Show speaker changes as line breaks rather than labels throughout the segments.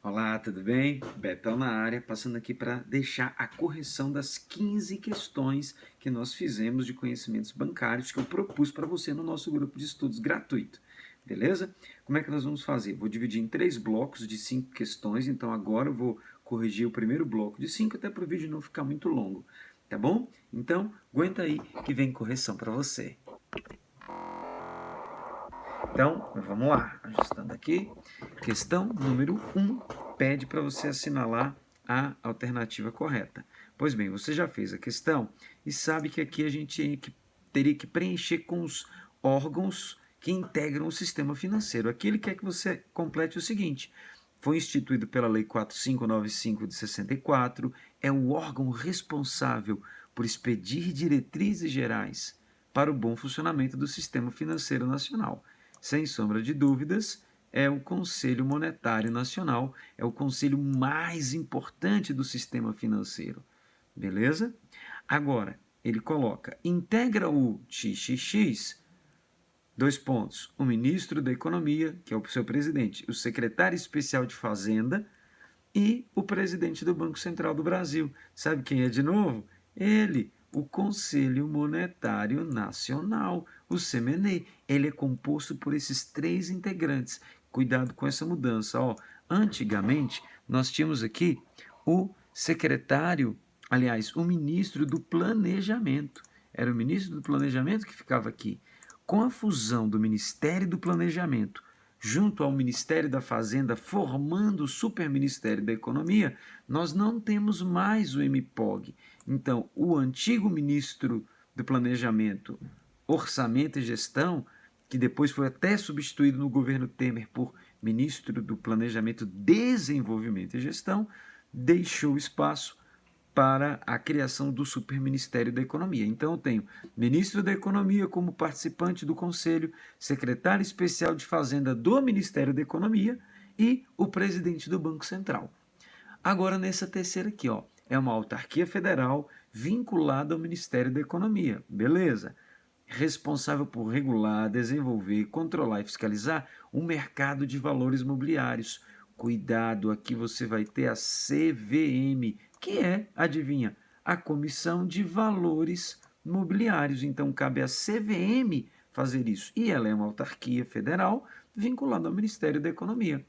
Olá, tudo bem? Betão na área, passando aqui para deixar a correção das 15 questões que nós fizemos de conhecimentos bancários que eu propus para você no nosso grupo de estudos gratuito. Beleza? Como é que nós vamos fazer? Vou dividir em 3 blocos de 5 questões, então agora eu vou corrigir o primeiro bloco de 5 até para o vídeo não ficar muito longo. Tá bom? Então, aguenta aí que vem correção para você. Então, vamos lá, ajustando aqui. Questão número 1 pede para você assinalar a alternativa correta. Pois bem, você já fez a questão e sabe que aqui a gente teria que preencher com os órgãos que integram o sistema financeiro. Aqui ele quer que você complete o seguinte: foi instituído pela Lei 4595 de 64, é o órgão responsável por expedir diretrizes gerais para o bom funcionamento do sistema financeiro nacional. Sem sombra de dúvidas, é o Conselho Monetário Nacional, é o conselho mais importante do sistema financeiro. Beleza? Agora, ele coloca, integra o XXX, dois pontos, o ministro da Economia, que é o seu presidente, o secretário especial de Fazenda e o presidente do Banco Central do Brasil. Sabe quem é de novo? Ele, o Conselho Monetário Nacional, o CMNE. Ele é composto por esses 3 integrantes. Cuidado com essa mudança. Ó, antigamente, nós tínhamos aqui o secretário, aliás, o ministro do Planejamento. Era o ministro do Planejamento que ficava aqui. Com a fusão do Ministério do Planejamento junto ao Ministério da Fazenda, formando o Superministério da Economia, nós não temos mais o MPOG. Então, o antigo ministro do Planejamento, Orçamento e Gestão, que depois foi até substituído no governo Temer por ministro do Planejamento, Desenvolvimento e Gestão, deixou espaço para a criação do Superministério da Economia. Então, eu tenho ministro da Economia como participante do Conselho, secretário especial de Fazenda do Ministério da Economia e o presidente do Banco Central. Agora, nessa terceira aqui, ó, é uma autarquia federal vinculada ao Ministério da Economia. Beleza? Responsável por regular, desenvolver, controlar e fiscalizar o mercado de valores mobiliários. Cuidado, aqui você vai ter a CVM, que é, adivinha, a Comissão de Valores Mobiliários. Então, cabe à CVM fazer isso. E ela é uma autarquia federal vinculada ao Ministério da Economia.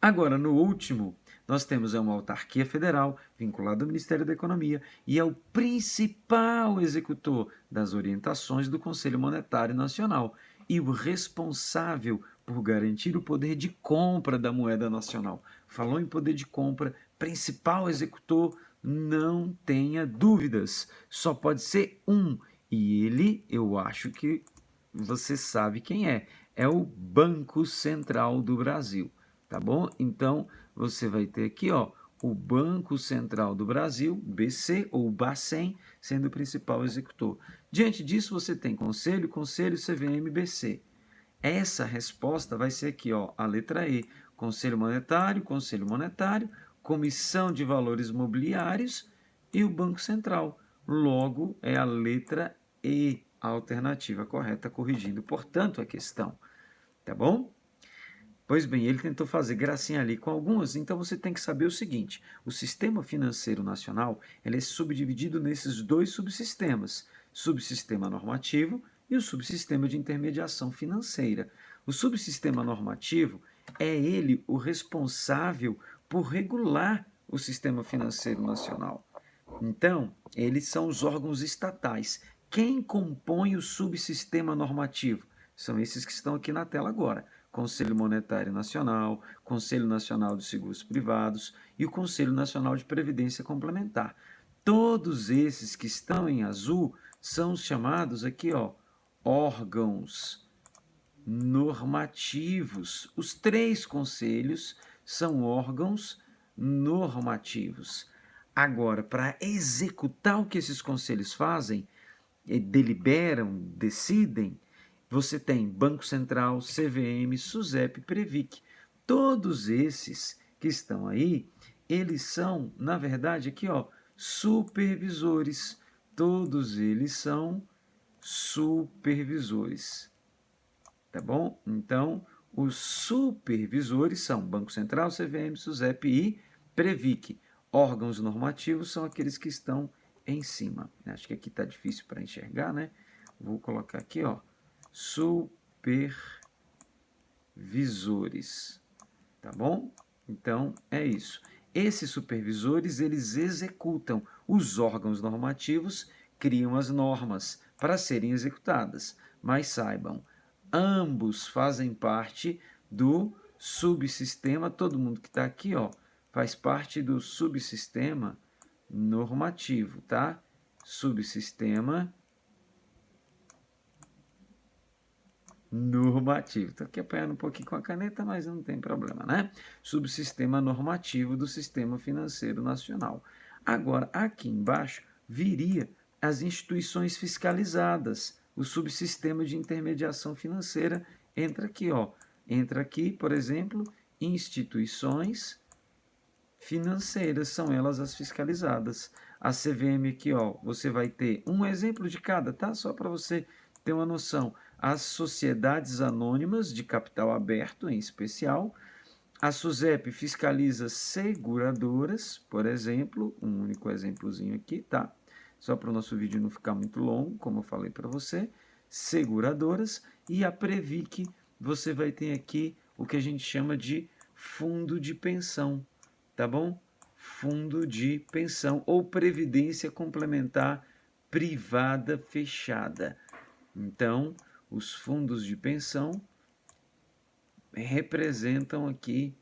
Agora, no último, nós temos uma autarquia federal vinculada ao Ministério da Economia e é o principal executor das orientações do Conselho Monetário Nacional e o responsável por garantir o poder de compra da moeda nacional. Falou em poder de compra, principal executor, não tenha dúvidas, só pode ser um. E ele, eu acho que você sabe quem é. É o Banco Central do Brasil. Tá bom? Então, você vai ter aqui, ó, o Banco Central do Brasil, BC ou Bacen, sendo o principal executor. Diante disso, você tem Conselho, CVM, BC. Essa resposta vai ser aqui, ó, a letra E, Conselho Monetário, Comissão de Valores Mobiliários e o Banco Central. Logo, é a letra E, a alternativa correta, corrigindo, portanto, a questão. Tá bom? Pois bem, ele tentou fazer gracinha ali com algumas, então você tem que saber o seguinte: o sistema financeiro nacional ele é subdividido nesses 2 subsistemas, subsistema normativo e o subsistema de intermediação financeira. O subsistema normativo é ele o responsável por regular o sistema financeiro nacional. Então, eles são os órgãos estatais. Quem compõe o subsistema normativo? São esses que estão aqui na tela agora. Conselho Monetário Nacional, Conselho Nacional de Seguros Privados e o Conselho Nacional de Previdência Complementar. Todos esses que estão em azul são os chamados aqui, ó, órgãos normativos. Os 3 conselhos são órgãos normativos. Agora, para executar o que esses conselhos fazem, deliberam, decidem, você tem Banco Central, CVM, SUSEP, Previc. Todos esses que estão aí, eles são, na verdade, aqui, ó, supervisores. Todos eles são supervisores. Tá bom? Então, os supervisores são Banco Central, CVM, SUSEP e Previc. Órgãos normativos são aqueles que estão em cima. Acho que aqui está difícil para enxergar, né? Vou colocar aqui, ó, supervisores, tá bom? Então, é isso. Esses supervisores, eles executam. Os órgãos normativos criam as normas para serem executadas. Mas saibam, ambos fazem parte do subsistema, todo mundo que está aqui, ó, faz parte do subsistema normativo, tá? Subsistema normativo. Estou aqui apanhando um pouquinho com a caneta, mas não tem problema, né? Subsistema normativo do Sistema Financeiro Nacional. Agora, aqui embaixo, viria as instituições fiscalizadas, o subsistema de intermediação financeira entra aqui, ó. Entra aqui, por exemplo, instituições financeiras, são elas as fiscalizadas. A CVM aqui, ó, você vai ter um exemplo de cada, tá? Só para você ter uma noção. As sociedades anônimas de capital aberto, em especial. A SUSEP fiscaliza seguradoras, por exemplo, um único exemplozinho aqui, tá? Só para o nosso vídeo não ficar muito longo, como eu falei para você. Seguradoras. E a Previc, você vai ter aqui o que a gente chama de fundo de pensão, tá bom? Fundo de pensão ou previdência complementar privada fechada. Então, os fundos de pensão representam aqui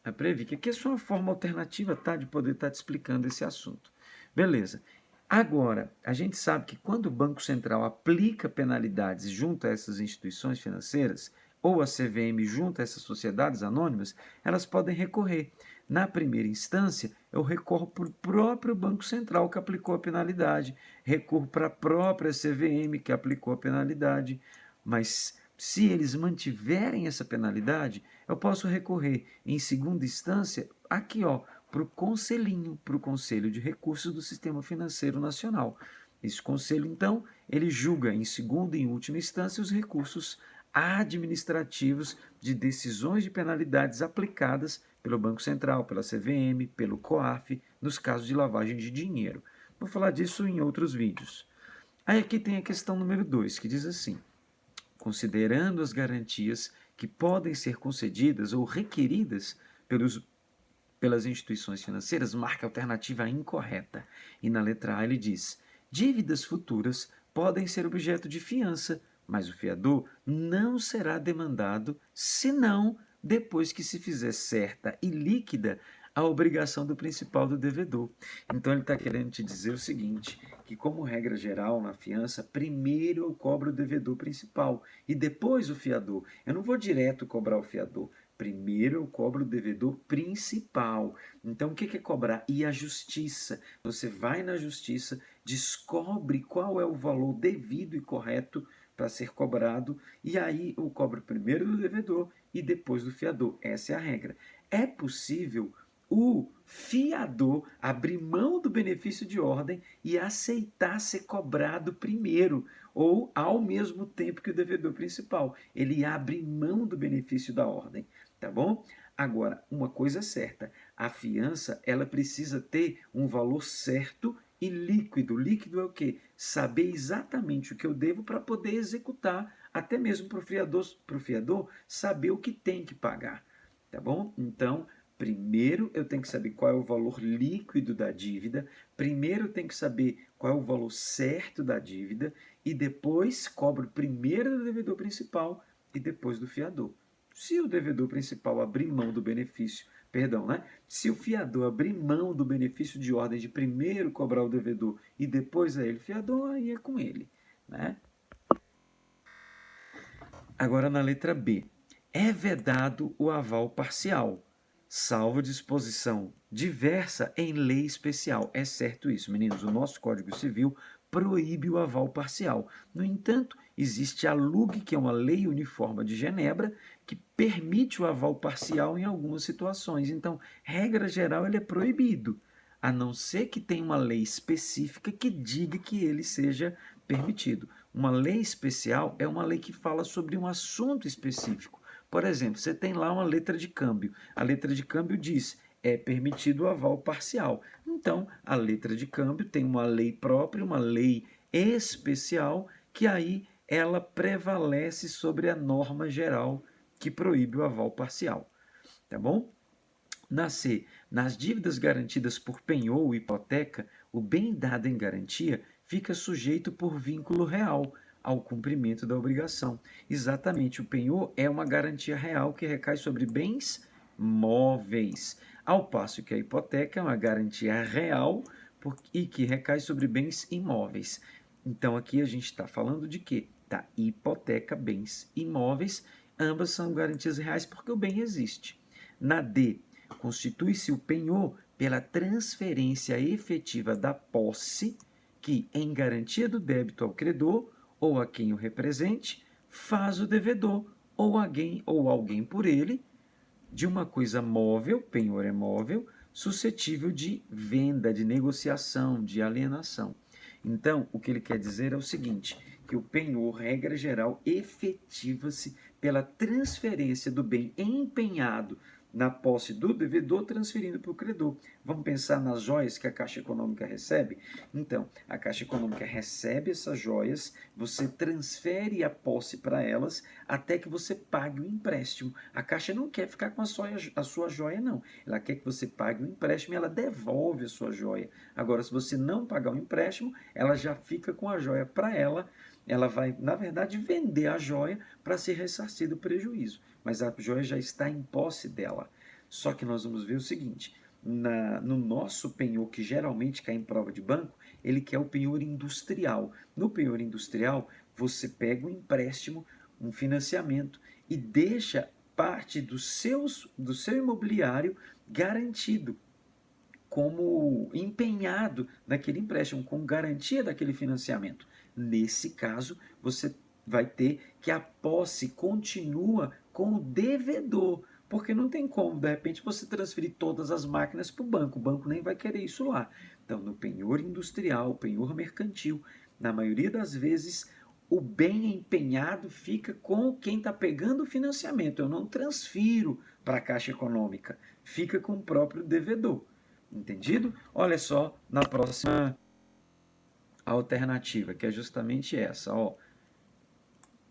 a Previc. Aqui é só uma forma alternativa, tá, de poder estar te explicando esse assunto. Beleza. Agora, a gente sabe que quando o Banco Central aplica penalidades junto a essas instituições financeiras, ou a CVM junto a essas sociedades anônimas, elas podem recorrer. Na primeira instância, eu recorro para o próprio Banco Central que aplicou a penalidade, recorro para a própria CVM que aplicou a penalidade, mas se eles mantiverem essa penalidade, eu posso recorrer em segunda instância aqui, ó, para o conselhinho, para o Conselho de Recursos do Sistema Financeiro Nacional. Esse conselho, então, ele julga em segunda e em última instância os recursos administrativos de decisões de penalidades aplicadas pelo Banco Central, pela CVM, pelo COAF, nos casos de lavagem de dinheiro. Vou falar disso em outros vídeos. Aí aqui tem a questão número 2, que diz assim: considerando as garantias que podem ser concedidas ou requeridas pelas instituições financeiras, marca a alternativa incorreta. E na letra A ele diz: dívidas futuras podem ser objeto de fiança, mas o fiador não será demandado senão depois que se fizer certa e líquida a obrigação do principal do devedor. Então ele está querendo te dizer o seguinte, que como regra geral na fiança, primeiro eu cobro o devedor principal e depois o fiador. Eu não vou direto cobrar o fiador. Primeiro eu cobro o devedor principal. Então o que é cobrar? E a justiça. Você vai na justiça, descobre qual é o valor devido e correto para ser cobrado, e aí eu cobro primeiro do devedor e depois do fiador. Essa é a regra. É possível o fiador abrir mão do benefício de ordem e aceitar ser cobrado primeiro, ou ao mesmo tempo que o devedor principal. Ele abre mão do benefício da ordem, tá bom? Agora, uma coisa certa, a fiança ela precisa ter um valor certo e líquido. Líquido é o quê? Saber exatamente o que eu devo para poder executar, até mesmo para o fiador saber o que tem que pagar, tá bom? Então, primeiro eu tenho que saber qual é o valor líquido da dívida, primeiro eu tenho que saber qual é o valor certo da dívida e depois cobro primeiro do devedor principal e depois do fiador. Se o devedor principal abrir mão do benefício, se o fiador abrir mão do benefício de ordem de primeiro cobrar o devedor e depois a ele fiador, aí é com ele, né? Agora na letra B. É vedado o aval parcial, salvo disposição diversa em lei especial. É certo isso, meninos. O nosso Código Civil proíbe o aval parcial. No entanto, existe a LUG, que é uma lei uniforme de Genebra, que permite o aval parcial em algumas situações. Então, regra geral, ele é proibido, a não ser que tenha uma lei específica que diga que ele seja permitido. Uma lei especial é uma lei que fala sobre um assunto específico. Por exemplo, você tem lá uma letra de câmbio. A letra de câmbio diz: é permitido o aval parcial. Então, a letra de câmbio tem uma lei própria, uma lei especial, que aí ela prevalece sobre a norma geral que proíbe o aval parcial. Tá bom? Na C, nas dívidas garantidas por penhor ou hipoteca, o bem dado em garantia fica sujeito por vínculo real ao cumprimento da obrigação. Exatamente, o penhor é uma garantia real que recai sobre bens móveis, ao passo que a hipoteca é uma garantia real e que recai sobre bens imóveis. Então aqui a gente está falando de quê? Da hipoteca, bens imóveis, ambas são garantias reais porque o bem existe. Na D, constitui-se o penhor pela transferência efetiva da posse que, em garantia do débito ao credor ou a quem o represente, faz o devedor ou alguém por ele de uma coisa móvel, penhor é móvel, suscetível de venda, de negociação, de alienação. Então, o que ele quer dizer é o seguinte, que o penhor, regra geral, efetiva-se pela transferência do bem empenhado na posse do devedor, transferindo para o credor. Vamos pensar nas joias que a Caixa Econômica recebe? Então, a Caixa Econômica recebe essas joias, você transfere a posse para elas até que você pague o empréstimo. A Caixa não quer ficar com a sua joia, não. Ela quer que você pague o empréstimo e ela devolve a sua joia. Agora, se você não pagar o empréstimo, ela já fica com a joia para ela. Ela vai, na verdade, vender a joia para ser ressarcido o prejuízo, mas a joia já está em posse dela. Só que nós vamos ver o seguinte, no nosso penhor, que geralmente cai em prova de banco, ele quer o penhor industrial. No penhor industrial, você pega um empréstimo, um financiamento e deixa parte do seu imobiliário garantido, como empenhado naquele empréstimo, com garantia daquele financiamento. Nesse caso, você vai ter que a posse continua com o devedor, porque não tem como, de repente, você transferir todas as máquinas para o banco nem vai querer isso lá. Então, no penhor industrial, penhor mercantil, na maioria das vezes, o bem empenhado fica com quem está pegando o financiamento. Eu não transfiro para a Caixa Econômica, fica com o próprio devedor. Entendido? Olha só na próxima alternativa, que é justamente essa, ó,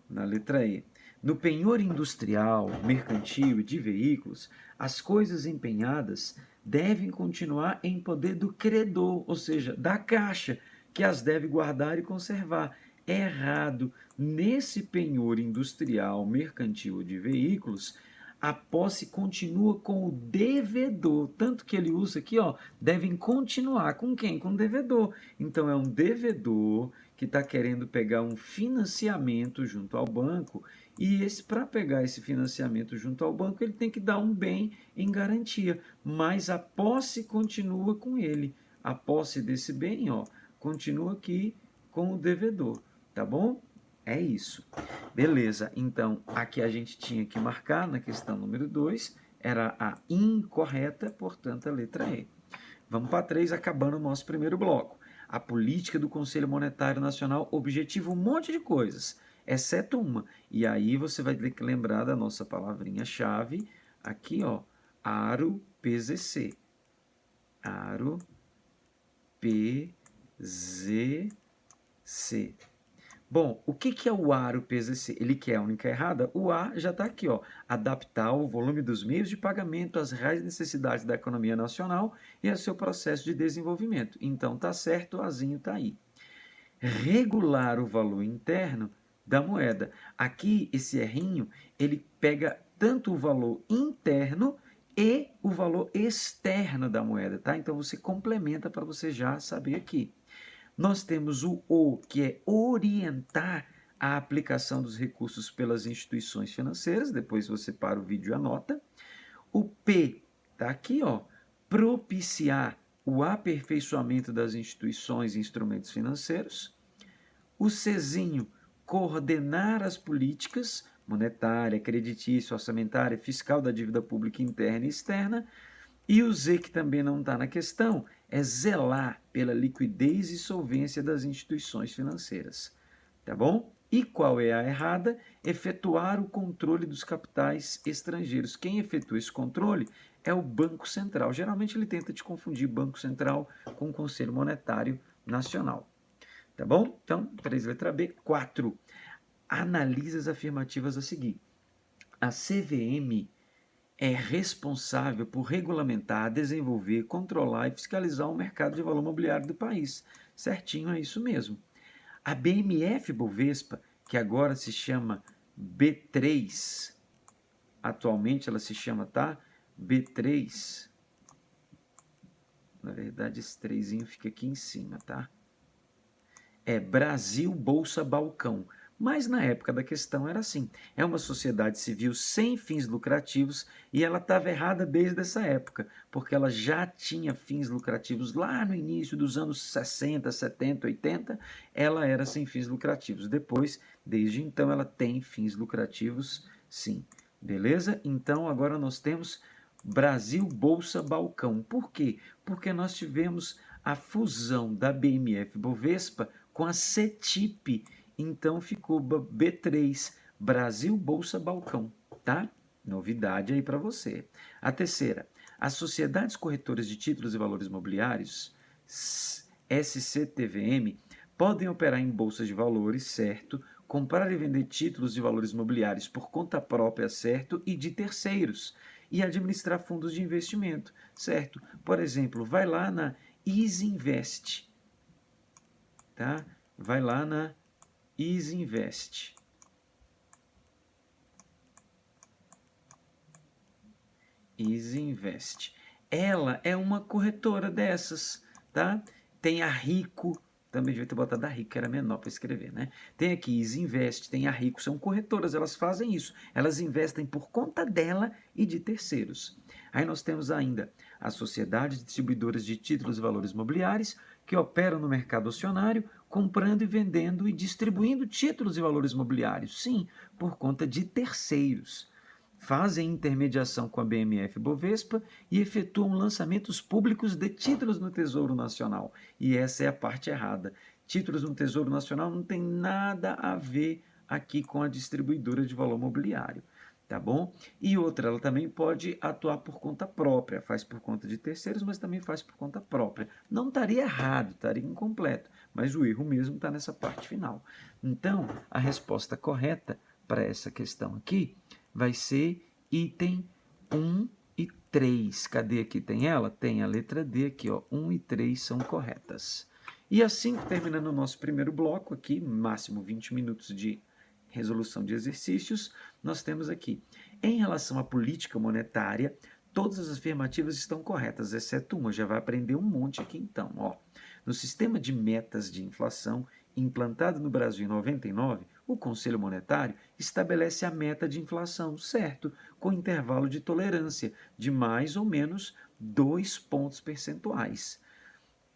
na letra E. No penhor industrial, mercantil e de veículos, as coisas empenhadas devem continuar em poder do credor, ou seja, da Caixa, que as deve guardar e conservar. É errado. Nesse penhor industrial, mercantil ou de veículos, a posse continua com o devedor, tanto que ele usa aqui, ó, devem continuar com quem? Com o devedor. Então é um devedor que está querendo pegar um financiamento junto ao banco e para pegar esse financiamento junto ao banco ele tem que dar um bem em garantia, mas a posse continua com ele. A posse desse bem, ó, continua aqui com o devedor, tá bom? É isso. Beleza, então aqui a gente tinha que marcar na questão número 2, era a incorreta, portanto a letra E. Vamos para 3, acabando o nosso primeiro bloco. A política do Conselho Monetário Nacional objetiva um monte de coisas, exceto uma. E aí você vai ter que lembrar da nossa palavrinha-chave, aqui ó, aro PZC. Aro PZC. Bom, o que é o aro PZC? Ele quer a única errada? O A já está aqui, ó. Adaptar o volume dos meios de pagamento às reais necessidades da economia nacional e ao seu processo de desenvolvimento. Então tá certo, o Azinho está aí. Regular o valor interno da moeda. Aqui, esse errinho, ele pega tanto o valor interno e o valor externo da moeda, tá? Então você complementa para você já saber aqui. Nós temos o O, que é orientar a aplicação dos recursos pelas instituições financeiras, depois você para o vídeo e anota. O P, está aqui, ó, propiciar o aperfeiçoamento das instituições e instrumentos financeiros. O Czinho, coordenar as políticas monetária, creditícia, orçamentária, fiscal da dívida pública interna e externa. E o Z, que também não está na questão, é zelar pela liquidez e solvência das instituições financeiras. tá bom? E qual é a errada? Efetuar o controle dos capitais estrangeiros. Quem efetua esse controle é o Banco Central. Geralmente ele tenta te confundir Banco Central com o Conselho Monetário Nacional. Tá bom? Então, 3, letra B. 4. Analise as afirmativas a seguir. A CVM é responsável por regulamentar, desenvolver, controlar e fiscalizar o mercado de valor imobiliário do país. Certinho, é isso mesmo. A BMF Bovespa, que agora se chama B3, atualmente ela se chama, tá? B3. Na verdade, esse 3 fica aqui em cima, tá? É Brasil Bolsa Balcão. Mas na época da questão era assim. É uma sociedade civil sem fins lucrativos e ela estava errada desde essa época, porque ela já tinha fins lucrativos lá no início dos anos 60, 70, 80, ela era sem fins lucrativos. Depois, desde então, ela tem fins lucrativos, sim. Beleza? Então agora nós temos Brasil Bolsa Balcão. Por quê? Porque nós tivemos a fusão da BMF Bovespa com a CETIP, então ficou B3, Brasil Bolsa Balcão, tá? Novidade aí para você. A terceira, as sociedades corretoras de títulos e valores imobiliários, SCTVM, podem operar em bolsas de valores, certo? Comprar e vender títulos de valores imobiliários por conta própria, certo? E de terceiros. E administrar fundos de investimento, certo? Por exemplo, vai lá na Isinvest, tá? Vai lá na Isinvest. Isinvest. Ela é uma corretora dessas, tá? Tem a Rico, também devia ter botado a Rico, que era menor para escrever, né? Tem aqui Isinvest, tem a Rico, são corretoras, elas fazem isso. Elas investem por conta dela e de terceiros. Aí nós temos ainda as sociedades distribuidoras de títulos e valores imobiliários, que operam no mercado acionário, comprando e vendendo e distribuindo títulos e valores imobiliários, sim, por conta de terceiros. Fazem intermediação com a BMF Bovespa e efetuam lançamentos públicos de títulos no Tesouro Nacional. E essa é a parte errada. Títulos no Tesouro Nacional não tem nada a ver aqui com a distribuidora de valor mobiliário, tá bom? E outra, ela também pode atuar por conta própria, faz por conta de terceiros, mas também faz por conta própria. Não estaria errado, estaria incompleto, mas o erro mesmo está nessa parte final. Então, a resposta correta para essa questão aqui vai ser item 1 e 3. Cadê aqui? Tem ela? Tem a letra D aqui, ó. 1 e 3 são corretas. E assim, terminando o nosso primeiro bloco aqui, máximo 20 minutos de resolução de exercícios, nós temos aqui, em relação à política monetária, todas as afirmativas estão corretas, exceto uma, já vai aprender um monte aqui então, ó. No sistema de metas de inflação, implantado no Brasil em 99, o Conselho Monetário estabelece a meta de inflação, certo, com intervalo de tolerância de mais ou menos 2 pontos percentuais.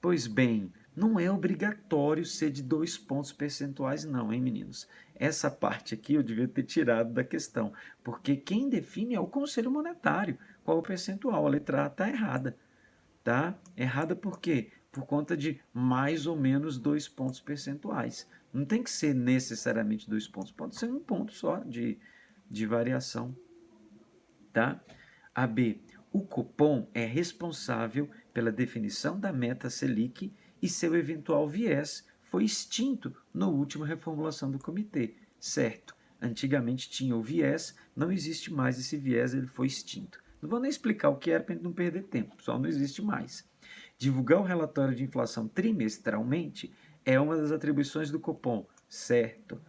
Pois bem, não é obrigatório ser de 2 pontos percentuais não, hein, meninos? Essa parte aqui eu devia ter tirado da questão, porque quem define é o Conselho Monetário. Qual o percentual? A letra A está errada, tá? Errada por quê? Por conta de mais ou menos 2 pontos percentuais. Não tem que ser necessariamente 2 pontos, pode ser um ponto só de variação, tá? A B. O Copom é responsável pela definição da meta Selic e seu eventual viés foi extinto na última reformulação do comitê, certo? Antigamente tinha o viés, não existe mais esse viés, ele foi extinto. Não vou nem explicar o que era para a gente não perder tempo, só não existe mais. Divulgar o relatório de inflação trimestralmente é uma das atribuições do Copom, certo?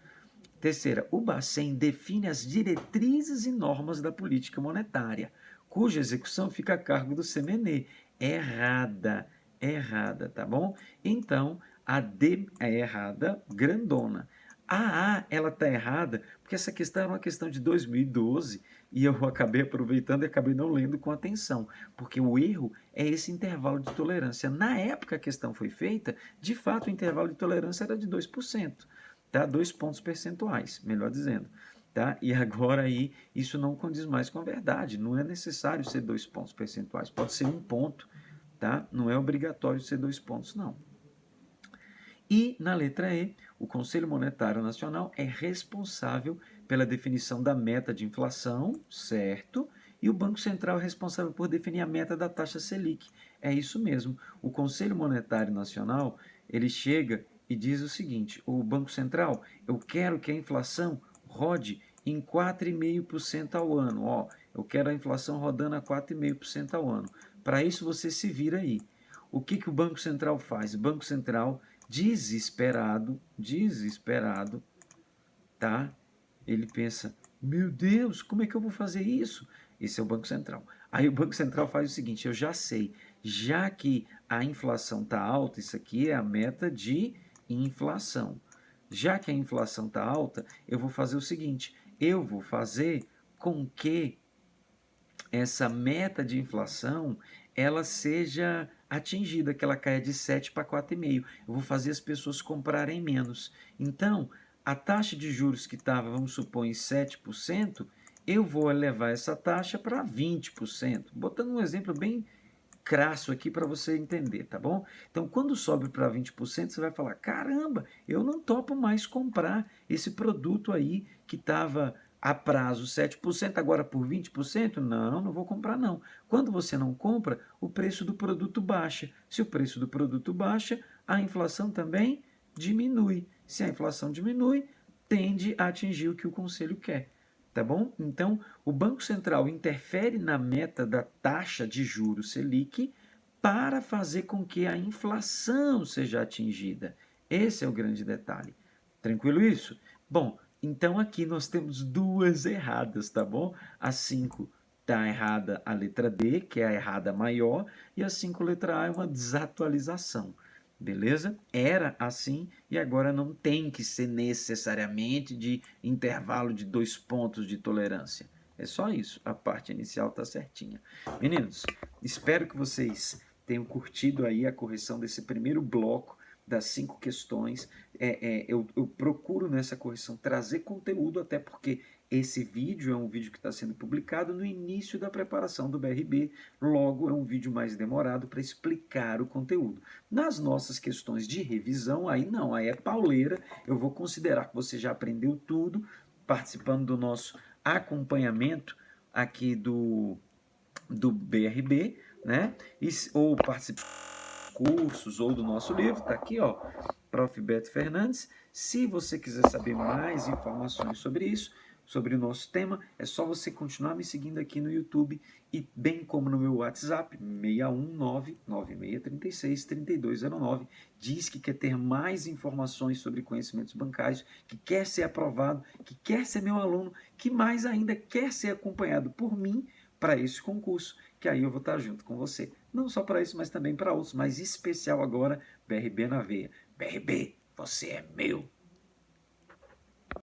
Terceira, o Bacen define as diretrizes e normas da política monetária, cuja execução fica a cargo do CMNE. Errada, errada, tá bom? Então, a D é errada, grandona. A A, ela tá errada, porque essa questão era uma questão de 2012 e eu acabei aproveitando e acabei não lendo com atenção, porque o erro é esse intervalo de tolerância. Na época que a questão foi feita, de fato o intervalo de tolerância era de 2%. Tá? 2 pontos percentuais, melhor dizendo. Tá? E agora aí isso não condiz mais com a verdade. Não é necessário ser 2 pontos percentuais, pode ser 1 ponto, tá? Não é obrigatório ser 2 pontos, não. E na letra E, o Conselho Monetário Nacional é responsável pela definição da meta de inflação, certo? E o Banco Central é responsável por definir a meta da taxa Selic. É isso mesmo. O Conselho Monetário Nacional, ele chega e diz o seguinte: o Banco Central, eu quero que a inflação rode em 4,5% ao ano. Ó, eu quero a inflação rodando a 4,5% ao ano. Para isso você se vira aí. O que o Banco Central faz? O Banco Central, desesperado, tá? Ele pensa, meu Deus, como é que eu vou fazer isso? Esse é o Banco Central. Aí o Banco Central faz o seguinte, eu já sei, já que a inflação está alta, isso aqui é a meta de inflação. Já que a inflação está alta, eu vou fazer o seguinte, eu vou fazer com que essa meta de inflação ela seja atingida, que ela caia de 7 para 4,5. Eu vou fazer as pessoas comprarem menos. Então, a taxa de juros que estava, vamos supor, em 7%, eu vou elevar essa taxa para 20%. Botando um exemplo bem crasso aqui para você entender, tá bom? Então, quando sobe para 20%, você vai falar: caramba, eu não topo mais comprar esse produto aí que estava a prazo 7%, agora por 20%? Não, não vou comprar não. Quando você não compra, o preço do produto baixa. Se o preço do produto baixa, a inflação também diminui. Se a inflação diminui, tende a atingir o que o conselho quer. Tá bom? Então, o Banco Central interfere na meta da taxa de juros Selic para fazer com que a inflação seja atingida. Esse é o grande detalhe. Tranquilo isso? Bom, então aqui nós temos duas erradas, tá bom? A 5 está errada a letra D, que é a errada maior, e a 5 letra A é uma desatualização. Beleza? Era assim e agora não tem que ser necessariamente de intervalo de 2 pontos de tolerância. É só isso, a parte inicial está certinha. Meninos, espero que vocês tenham curtido aí a correção desse primeiro bloco das 5 questões. Eu procuro nessa correção trazer conteúdo, até porque esse vídeo é um vídeo que está sendo publicado no início da preparação do BRB, logo é um vídeo mais demorado para explicar o conteúdo. Nas nossas questões de revisão, aí não, aí é pauleira, eu vou considerar que você já aprendeu tudo, participando do nosso acompanhamento aqui do BRB, né? Ou participando cursos ou do nosso livro, tá aqui, ó, Prof. Beto Fernandes. Se você quiser saber mais informações sobre isso, sobre o nosso tema, é só você continuar me seguindo aqui no YouTube e bem como no meu WhatsApp, 61996363209. Diz que quer ter mais informações sobre conhecimentos bancários, que quer ser aprovado, que quer ser meu aluno, que mais ainda quer ser acompanhado por mim para esse concurso, que aí eu vou estar junto com você. Não só para isso, mas também para outros, mas especial agora, BRB na veia. BRB, você é meu!